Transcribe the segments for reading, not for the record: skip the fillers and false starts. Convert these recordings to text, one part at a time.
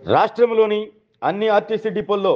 రాష్ట్రంలోని అన్ని ఆర్టీసీ డిపోల్లో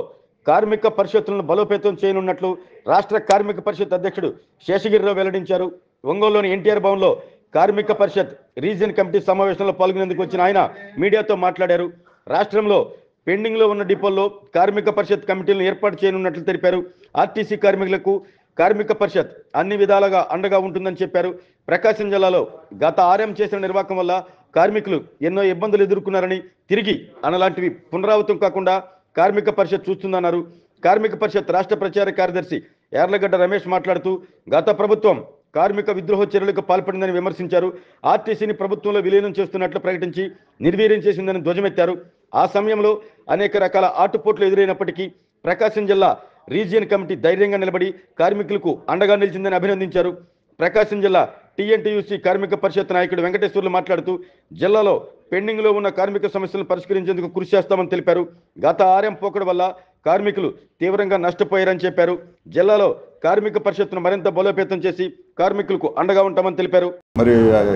కార్మిక పరిషత్తులను బలోపేతం చేయనున్నట్లు రాష్ట్ర కార్మిక పరిషత్ అధ్యక్షుడు శేషగిరిరావు వెల్లడించారు. ఒంగోలులోని ఎన్టీఆర్ భవన్లో కార్మిక పరిషత్ రీజియన్ కమిటీ సమావేశంలో పాల్గొనేందుకు వచ్చిన ఆయన మీడియాతో మాట్లాడారు. రాష్ట్రంలో పెండింగ్లో ఉన్న డిపోల్లో కార్మిక పరిషత్ కమిటీలను ఏర్పాటు చేయనున్నట్లు తెలిపారు. ఆర్టీసీ కార్మికులకు కార్మిక పరిషత్ అన్ని విధాలుగా అండగా ఉంటుందని చెప్పారు. ప్రకాశం జిల్లాలో గత ఆర్ఎం చేసిన నిర్వాహకం వల్ల కార్మికులు ఎన్నో ఇబ్బందులు ఎదుర్కొన్నారని, తిరిగి అనలాంటివి పునరావృతం కాకుండా కార్మిక పరిషత్ చూస్తుందన్నారు. కార్మిక పరిషత్ రాష్ట్ర ప్రచార కార్యదర్శి యార్లగడ్డ రమేష్ మాట్లాడుతూ గత ప్రభుత్వం కార్మిక విద్రోహ చర్యలకు పాల్పడిందని విమర్శించారు. ఆర్టీసీని ప్రభుత్వంలో విలీనం చేస్తున్నట్లు ప్రకటించి నిర్వీర్యం చేసిందని ధ్వజమెత్తారు. ఆ సమయంలో అనేక రకాల ఆటుపోట్లు ఎదురైనప్పటికీ ప్రకాశం జిల్లా రీజియన్ కమిటీ ధైర్యంగా నిలబడి కార్మికులకు అండగా నిలిచిందని అభినందించారు. ప్రకాశం జిల్లా టీఎన్టీయూసీ కార్మిక పరిషత్ నాయకుడు వెంకటేశ్వర్లు మాట్లాడుతూ జిల్లాలో పెండింగ్లో ఉన్న కార్మిక సమస్యలను పరిష్కరించేందుకు కృషి చేస్తామని తెలిపారు. గత ఆర్ఎం పోకడ వల్ల కార్మికులు తీవ్రంగా నష్టపోయారని చెప్పారు. జిల్లాలో కార్మిక పరిషత్తును మరింత బలోపేతం చేసి కార్మికులకు అండగా ఉంటామని తెలిపారు. మరి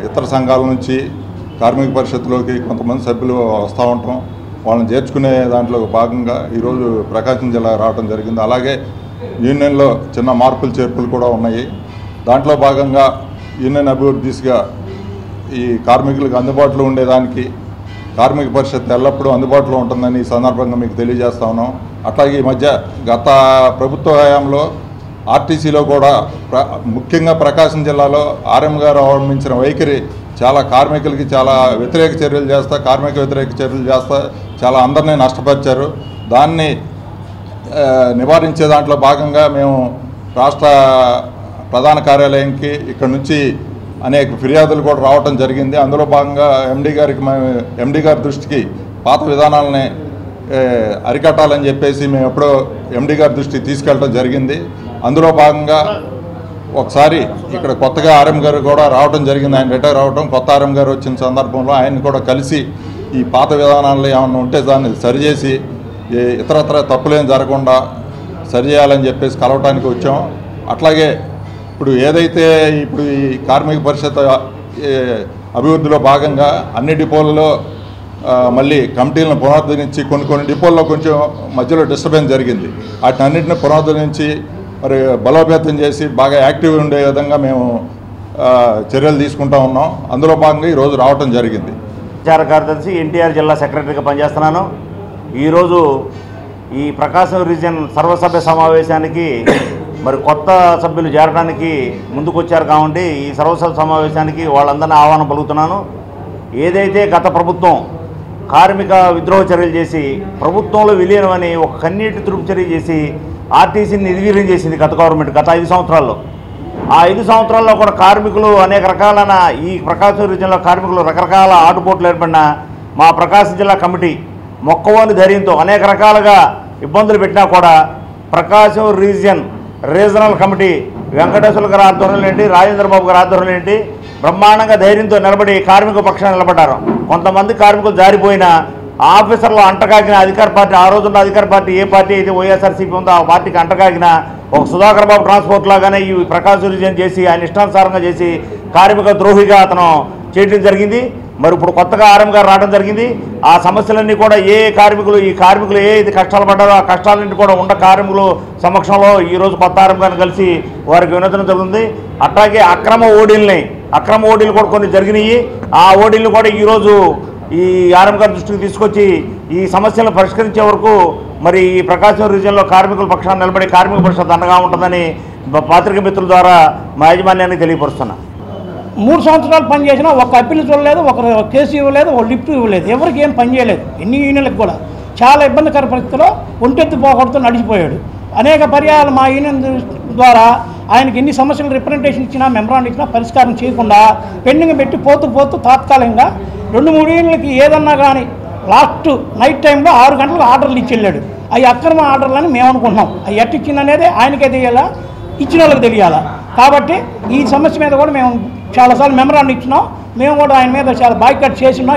ఇతర సంఘాల నుంచి కార్మిక పరిషత్తులోకి కొంతమంది సభ్యులు వస్తూ ఉంటాం, వాళ్ళని చేర్చుకునే దాంట్లో భాగంగా ఈరోజు ప్రకాశం జిల్లా రావడం జరిగింది. అలాగే యూనియన్లో చిన్న మార్పులు చేర్పులు కూడా ఉన్నాయి. దాంట్లో భాగంగా యూనియన్ అభివృద్ధి దిశగా ఈ కార్మికులకు అందుబాటులో ఉండేదానికి కార్మిక పరిషత్ ఎల్లప్పుడూ అందుబాటులో ఉంటుందని ఈ సందర్భంగా మీకు తెలియజేస్తా ఉన్నాం. అట్లాగే ఈ మధ్య గత ప్రభుత్వ హయాంలో ఆర్టీసీలో కూడా ముఖ్యంగా ప్రకాశం జిల్లాలో ఆర్ఎం గారు అవలంబించిన వైఖరి చాలా కార్మికులకి చాలా వ్యతిరేక చర్యలు చేస్తా, కార్మిక వ్యతిరేక చర్యలు చేస్తా చాలా అందరినీ నష్టపరిచారు. దాన్ని నివారించే దాంట్లో భాగంగా మేము రాష్ట్ర ప్రధాన కార్యాలయానికి ఇక్కడ నుంచి అనేక ఫిర్యాదులు కూడా రావటం జరిగింది. అందులో భాగంగా ఎండీ గారి దృష్టికి పాత విధానాలని అరికట్టాలని చెప్పేసి మేము ఎప్పుడో ఎండీ గారి దృష్టికి తీసుకెళ్ళడం జరిగింది. అందులో భాగంగా ఒకసారి ఇక్కడ కొత్తగా ఆర్ఎం గారు కూడా రావడం జరిగింది. ఆయన రిటైర్ అవడం, కొత్త ఆర్ఎం గారు వచ్చిన సందర్భంలో ఆయన కూడా కలిసి ఈ పాత విధానాల్లో ఏమన్నా ఉంటే దాన్ని సరిచేసి ఇతరత్ర తప్పులేం జరగకుండా సరిచేయాలని చెప్పేసి కలవటానికి వచ్చాం. అట్లాగే ఇప్పుడు ఏదైతే ఇప్పుడు ఈ కార్మిక పరిషత్ అభివృద్ధిలో భాగంగా అన్ని డిపోలలో మళ్ళీ కమిటీలను పునరుద్ధరించి కొన్ని డిపోల్లో కొంచెం మధ్యలో డిస్టర్బెన్స్ జరిగింది. వాటిని అన్నింటినీ పునరుద్ధరించి మరి బలోపేతం చేసి బాగా యాక్టివ్ ఉండే విధంగా మేము చర్యలు తీసుకుంటా ఉన్నాం. అందులో భాగంగా ఈరోజు రావటం జరిగింది. ప్రచార కార్యదర్శి ఎన్టీఆర్ జిల్లా సెక్రటరీగా పనిచేస్తున్నాను. ఈరోజు ఈ ప్రకాశం రీజియన్ సర్వసభ్య సమావేశానికి మరి కొత్త సభ్యులు చేరడానికి ముందుకొచ్చారు కాబట్టి ఈ సర్వసభ్య సమావేశానికి వాళ్ళందరినీ ఆహ్వానం పలుకుతున్నాను. ఏదైతే గత ప్రభుత్వం కార్మిక విద్రోహ చర్యలు చేసి ప్రభుత్వంలో విలీనమని ఒక కన్నీటి తుడుపు చర్య చేసి ఆర్టీసీని నిర్వీర్యం చేసింది గత గవర్నమెంట్ గత 5 సంవత్సరాల్లో. ఆ 5 సంవత్సరాల్లో కూడా కార్మికులు అనేక రకాలైన ఈ ప్రకాశం రీజియన్లో కార్మికులు రకరకాల ఆటుపోట్లు ఏర్పడిన మా ప్రకాశం జిల్లా కమిటీ మొక్కవోని ధైర్యంతో అనేక రకాలుగా ఇబ్బందులు పెట్టినా కూడా ప్రకాశం రీజనల్ కమిటీ వెంకటేశ్వర గారి ఆధ్వర్యంలో ఏంటి, రాజేంద్రబాబు గారి ఆధ్వర్యంలో ఏంటి బ్రహ్మాండంగా ధైర్యంతో నిలబడి కార్మిక పక్షాన్ని నిలబడ్డారు. కొంతమంది కార్మికులు జారిపోయిన ఆఫీసర్లు అంటకాగిన అధికార పార్టీ, ఆ రోజున్న అధికార పార్టీ ఏ పార్టీ అయితే వైఎస్ఆర్సీపీ ఉందో ఆ పార్టీకి అంటకాగిన ఒక సుధాకర్ బాబు ట్రాన్స్పోర్ట్ లాగానే ఈ ప్రకాశం రీజియన్ చేసి ఆయన ఇష్టానుసారంగా చేసి కార్మిక ద్రోహిగా అతను చేయడం జరిగింది. మరి ఇప్పుడు కొత్తగా ఆర్ఎం గారు రావడం జరిగింది. ఆ సమస్యలన్నీ కూడా ఈ కార్మికులు ఏ కష్టాలు పడ్డారో ఆ కష్టాలన్నీ కూడా ఉన్న కార్మికులు సమక్షంలో ఈరోజు కొత్త ఆర్ఎం గారిని కలిసి వారికి వినోదనం జరుగుతుంది. అట్లాగే అక్రమ ఓడీలు కూడా కొన్ని జరిగినాయి. ఆ ఓడీలు కూడా ఈరోజు ఈ ఆర్ఎం గారి దృష్టికి తీసుకొచ్చి ఈ సమస్యలను పరిష్కరించే వరకు మరి ఈ ప్రకాశం రీజియన్లో కార్మికుల పక్షాన్ని నిలబడి కార్మిక పరిషత్ అండగా ఉంటుందని పాత్రికేయ మిత్రుల ద్వారా మా యాజమాన్యానికి తెలియపరుస్తున్నా. 3 సంవత్సరాలు పనిచేసినా ఒక అప్పీల్ చూడలేదు, ఒక కేసు ఇవ్వలేదు, ఒక లిఫ్ట్ ఇవ్వలేదు, ఎవరికి ఏం పని చేయలేదు. ఎన్ని యూనియన్లకు కూడా చాలా ఇబ్బందికర పరిస్థితిలో ఒంటెత్తి పోకూడదు నడిచిపోయాడు. అనేక పర్యాలు మా యూనియన్ ద్వారా ఆయనకి ఎన్ని సమస్యలు రిప్రజెంటేషన్ ఇచ్చినా మెమరాండం ఇచ్చినా పరిష్కారం చేయకుండా పెండింగ్ పెట్టి పోతూ తాత్కాలికంగా 2-3 యూనియన్లకి ఏదన్నా కానీ లాస్ట్ నైట్ టైంలో 6 గంటలకు ఆర్డర్లు ఇచ్చి వెళ్ళాడు. అవి అక్రమ ఆర్డర్లని మేము అనుకుంటున్నాం. అవి ఎట్టిచ్చిందనేది ఆయనకే తెలియాలా, ఇచ్చిన వాళ్ళకి తెలియాలా. కాబట్టి ఈ సమస్య మీద కూడా మేము చాలాసార్లు మెమరాండం ఇచ్చినాం. మేము కూడా ఆయన మీద చాలా బాయ్కట్ చేసినాం,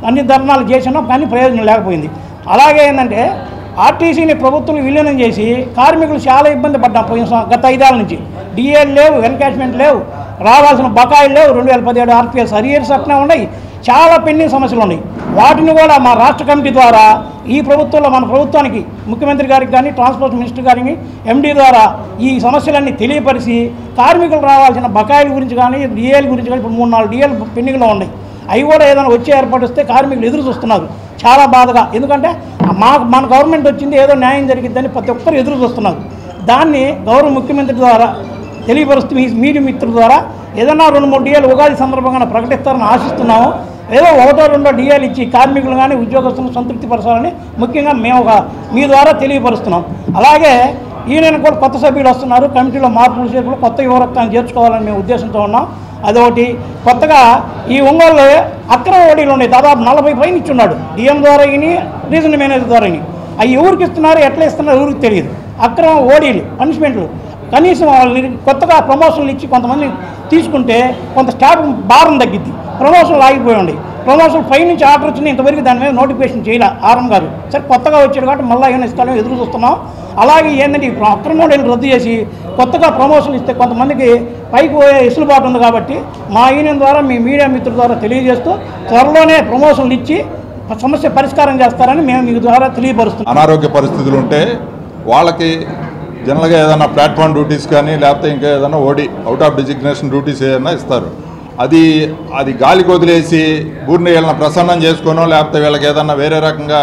అన్ని ధర్నాలు చేసినాం, కానీ ప్రయోజనం లేకపోయింది. అలాగే ఏంటంటే ఆర్టీసీని ప్రభుత్వం విలీనం చేసి కార్మికులు చాలా ఇబ్బంది పడ్డాం. గత 5 ఏళ్ళ నుంచి డిఏలు లేవు, ఎన్కాష్మెంట్ లేవు, రావాల్సిన బకాయిలు లేవు, 2017 ఆర్పిఎస్ అరియర్స్ అట్నే ఉన్నాయి. చాలా పెండింగ్ సమస్యలు ఉన్నాయి. వాటిని కూడా మా రాష్ట్ర కమిటీ ద్వారా ఈ ప్రభుత్వంలో మన ప్రభుత్వానికి ముఖ్యమంత్రి గారికి కానీ ట్రాన్స్పోర్ట్ మినిస్టర్ గారికి ఎండీ ద్వారా ఈ సమస్యలన్నీ తెలియపరిచి కార్మికులు రావాల్సిన బకాయిల గురించి కానీ డిఏల గురించి కానీ ఇప్పుడు 3-4 డిఏలు పెండింగ్లో ఉన్నాయి. అవి కూడా ఏదైనా వచ్చే ఏర్పాటు వస్తే కార్మికులు ఎదురు చూస్తున్నారు చాలా బాధగా. ఎందుకంటే మన గవర్నమెంట్ వచ్చింది ఏదో న్యాయం జరిగిద్దని ప్రతి ఒక్కరు ఎదురు చూస్తున్నారు. దాన్ని గౌరవ ముఖ్యమంత్రి ద్వారా తెలియపరుస్తూ మీ మీడియా మిత్రుల ద్వారా ఏదైనా 2-3 డిఏలు ఉగాది సందర్భంగా ప్రకటిస్తారని ఆశిస్తున్నాము. ఏదో 1-2 డిఏలు ఇచ్చి కార్మికులు కానీ ఉద్యోగస్తులను సంతృప్తిపరచాలని ముఖ్యంగా మేము మీ ద్వారా తెలియపరుస్తున్నాం. అలాగే ఈయన కూడా కొత్త సభ్యులు వస్తున్నారు, కమిటీలో మార్పులు చేర్పులు కొత్త యువరక్తాన్ని చేర్చుకోవాలని మేము ఉద్దేశంతో ఉన్నాం. అదొకటి. కొత్తగా ఈ ఒంగోలు అక్రమ ఓడీలు ఉన్నాయి, దాదాపు 40 పైన ఇచ్చున్నాడు. డిఎం ద్వారా ఇని రీజనల్ మేనేజర్ ద్వారా ఇని అవి ఎవరికి ఇస్తున్నారు, ఎట్లా ఇస్తున్నారు ఎవరికి తెలియదు. అక్రమ ఓడీలు పనిష్మెంట్లు కనీసం వాళ్ళని కొత్తగా ప్రమోషన్లు ఇచ్చి కొంతమంది తీసుకుంటే కొంత స్టాఫ్ భారం తగ్గిద్ది. ప్రమోషన్లు ఆగిపోయి ఉండి ప్రమోషన్ పై నుంచి ఆర్డర్ వచ్చింది, ఇంతవరకు దాని మీద నోటిఫికేషన్ చేయలే ఆర్ఎం గారు. సరే కొత్తగా వచ్చాడు కాబట్టి మళ్ళీ ఏమైనా ఇస్తామో ఎదురు చూస్తున్నాం. అలాగే ఏంటంటే ఇప్పుడు అక్రమ ఓడీలు రద్దు చేసి కొత్తగా ప్రమోషన్లు ఇస్తే కొంతమందికి పైకి పోయే ఇసులుబాటు ఉంది. కాబట్టి మా యూనియన్ ద్వారా మీ మీడియా మిత్రుల ద్వారా తెలియజేస్తూ త్వరలోనే ప్రమోషన్లు ఇచ్చి సమస్య పరిష్కారం చేస్తారని మేము మీ ద్వారా తెలియపరుస్తున్నాం. అనారోగ్య పరిస్థితులు ఉంటే వాళ్ళకి జనరల్గా ఏదైనా ప్లాట్ఫామ్ డ్యూటీస్ కానీ లేకపోతే ఇంకా ఏదైనా ఓడి అవుట్ ఆఫ్ డిజిగ్నేషన్ డ్యూటీస్ ఏదైనా ఇస్తారు. అది గాలికి వదిలేసి ఊరిని వీళ్ళని ప్రసన్నం చేసుకోనో లేకపోతే వీళ్ళకి ఏదన్నా వేరే రకంగా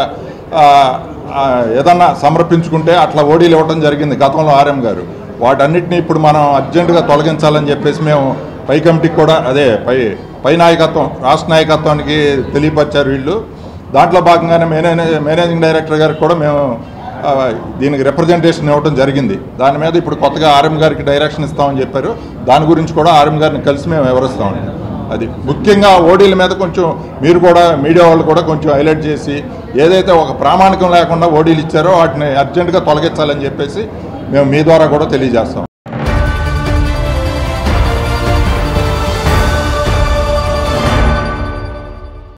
ఏదన్నా సమర్పించుకుంటే అట్లా ఓడీలు ఇవ్వడం జరిగింది గతంలో ఆర్ఎం గారు. వాటన్నిటిని ఇప్పుడు మనం అర్జెంటుగా తొలగించాలని చెప్పేసి మేము పై కమిటీకి కూడా పై నాయకత్వం రాష్ట్ర నాయకత్వానికి తెలియపరిచారు వీళ్ళు. దాంట్లో భాగంగానే మేనేజింగ్ డైరెక్టర్ గారికి కూడా మేము దీనికి రిప్రజెంటేషన్ ఇవ్వడం జరిగింది. దాని మీద ఇప్పుడు కొత్తగా ఆర్ఎం గారికి డైరెక్షన్ ఇస్తామని చెప్పారు. దాని గురించి కూడా ఆర్ఎం గారిని కలిసి మేము వివరిస్తామండి. అది ముఖ్యంగా ఓడీల మీద కొంచెం మీరు కూడా మీడియా వాళ్ళు కూడా కొంచెం హైలైట్ చేసి ఏదైతే ఒక ప్రామాణికం లేకుండా ఓడీలు ఇచ్చారో వాటిని అర్జెంటుగా తొలగించాలని చెప్పేసి మేము మీ ద్వారా కూడా తెలియజేస్తాం.